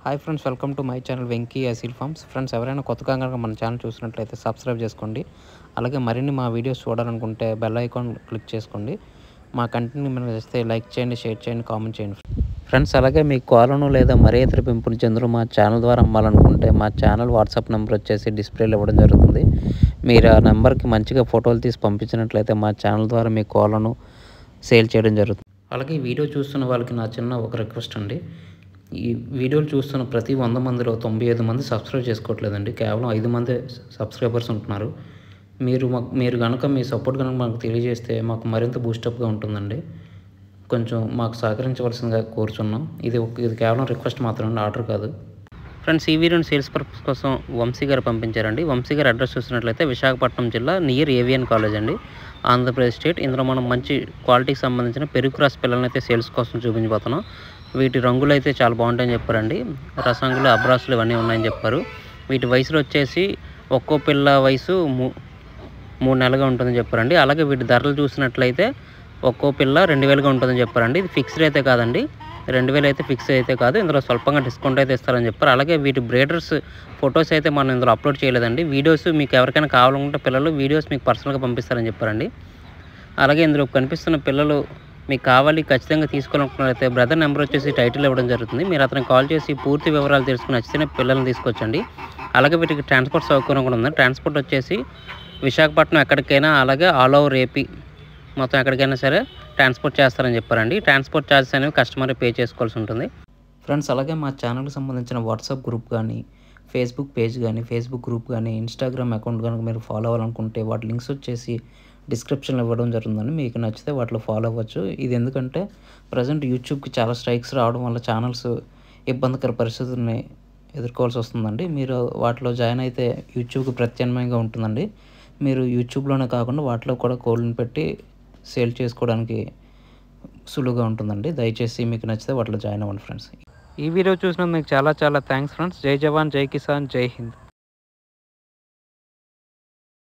Hi friends, welcome to my channel Venky Aseel farms. Friends, ఎవరైనా కొత్తగా కనుక మన ఛానల్ చూసినట్లయితే సబ్స్క్రైబ్ చేసుకోండి. అలాగే మరిన్ని మా వీడియోస్ చూడాలనుకుంటే బెల్ ఐకాన్ క్లిక్ చేసుకోండి. మా కంటెంట్ మీరు చేస్తే లైక్ చేయండి, షేర్ చేయండి, కామెంట్ చేయండి. ఫ్రెండ్స్, అలాగే మీ కోలను లేదా మరే ఇతర పెంపుడు జంతువులు మా ఛానల్ ద్వారా అమ్మాలనుకుంటే మా ఛానల్ వాట్సాప్ నెంబర్ వచ్చేసి డిస్ప్లేలో ఇవ్వడం జరుగుతుంది. మీరు ఆ నెంబర్కి మంచిగా ఫోటోలు తీసి పంపించినట్లయితే మా ఛానల్ ద్వారా మీ కోలను సేల్ చేయడం జరుగుతుంది. అలాగే ఈ వీడియో చూస్తున్న వాళ్ళకి నా చిన్న ఒక రిక్వెస్ట్ అండి. ఈ వీడియోలు చూస్తున్న ప్రతి 100 మందిలో 95 మంది సబ్స్క్రైబ్ చేసుకోవట్లేదండి. కేవలం 5 మంది సబ్స్క్రైబర్స్ ఉంటున్నారు. మీరు కనుక మీ సపోర్ట్ కనుక మాకు తెలియజేస్తే మాకు మరింత బూస్టప్గా ఉంటుందండి. కొంచెం మాకు సహకరించవలసిందిగా కోరుచున్నాం. ఇది కేవలం రిక్వెస్ట్ మాత్రమే, ఆర్డర్ కాదు. ఫ్రెండ్స్, ఈ వీడియోని సేల్స్ పర్పస్ కోసం వంశీ గారు పంపించారండి. వంశీ గారు అడ్రస్ చూసినట్లయితే విశాఖపట్నం జిల్లా నియర్ ఏవియన్ కాలేజ్ అండి, ఆంధ్రప్రదేశ్ స్టేట్. ఇందులో మనం మంచి క్వాలిటీకి సంబంధించిన పెరుగు క్రాస్ పిల్లల్ని అయితే సేల్స్ కోసం చూపించబోతున్నాం. వీటి రంగులు అయితే చాలా బాగుంటాయని చెప్పారండి. రసంగులు, అబ్రాసులు ఇవన్నీ ఉన్నాయని చెప్పారు. వీటి వయసులో వచ్చేసి ఒక్కో పిల్ల వయసు 3 నెలలుగా ఉంటుందని చెప్పారండి. అలాగే వీటి ధరలు చూసినట్లయితే ఒక్కో పిల్ల 2000గా ఉంటుందని చెప్పారండి. ఇది ఫిక్స్డ్ అయితే కాదండి, 2000 అయితే ఫిక్స్ అయితే కాదు. ఇందులో స్వల్పంగా డిస్కౌంట్ అయితే ఇస్తారని చెప్పారు. అలాగే వీటి బ్రీడర్స్ ఫొటోస్ అయితే మనం ఇందులో అప్లోడ్ చేయలేదండి. వీడియోస్ మీకు ఎవరికైనా కావాలనుకుంటే పిల్లలు వీడియోస్ మీకు పర్సనల్గా పంపిస్తారని చెప్పారండి. అలాగే ఇందులో కనిపిస్తున్న పిల్లలు మీకు కావాలి, ఖచ్చితంగా తీసుకోవాలనుకున్నట్లయితే బ్రదర్ నెంబర్ వచ్చేసి టైటిల్ ఇవ్వడం జరుగుతుంది. మీరు అతనికి కాల్ చేసి పూర్తి వివరాలు తెలుసుకుని నచ్చితే పిల్లల్ని తీసుకొచ్చండి. అలాగే వీటికి ట్రాన్స్పోర్ట్ సౌకర్యం కూడా ఉంది. ట్రాన్స్పోర్ట్ వచ్చేసి విశాఖపట్నం ఎక్కడికైనా, అలాగే ఆల్ ఓవర్ ఏపీ మొత్తం ఎక్కడికైనా సరే ట్రాన్స్పోర్ట్ చేస్తారని చెప్పారండి. ట్రాన్స్పోర్ట్ ఛార్జెస్ అనేవి కస్టమర్ పే చేసుకోవాల్సి ఉంటుంది. ఫ్రెండ్స్, అలాగే మా ఛానల్కి సంబంధించిన వాట్సాప్ గ్రూప్ కానీ, ఫేస్బుక్ పేజ్ కానీ, ఫేస్బుక్ గ్రూప్ కానీ, ఇన్స్టాగ్రామ్ అకౌంట్ కనుక మీరు ఫాలో అవ్వాలనుకుంటే వాటి లింక్స్ వచ్చేసి డిస్క్రిప్షన్లో ఇవ్వడం జరుగుతుందని. మీకు నచ్చితే వాటిలో ఫాలో అవ్వచ్చు. ఇది ఎందుకంటే ప్రజెంట్ యూట్యూబ్కి చాలా స్ట్రైక్స్ రావడం వల్ల ఛానల్స్ ఇబ్బందికర పరిస్థితుల్ని ఎదుర్కోవాల్సి వస్తుందండి. మీరు వాటిలో జాయిన్ అయితే యూట్యూబ్కి ప్రత్యామ్నాయంగా ఉంటుందండి. మీరు యూట్యూబ్లోనే కాకుండా వాటిలో కూడా కోళ్ళని పెట్టి సేల్ చేసుకోవడానికి సులువుగా ఉంటుందండి. దయచేసి మీకు నచ్చితే వాటిలో జాయిన్ అవ్వండి ఫ్రెండ్స్. ఈ వీడియో చూసినందుకు మీకు చాలా థ్యాంక్స్ ఫ్రెండ్స్. జై జవాన్, జై కిసాన్, జై హింద్.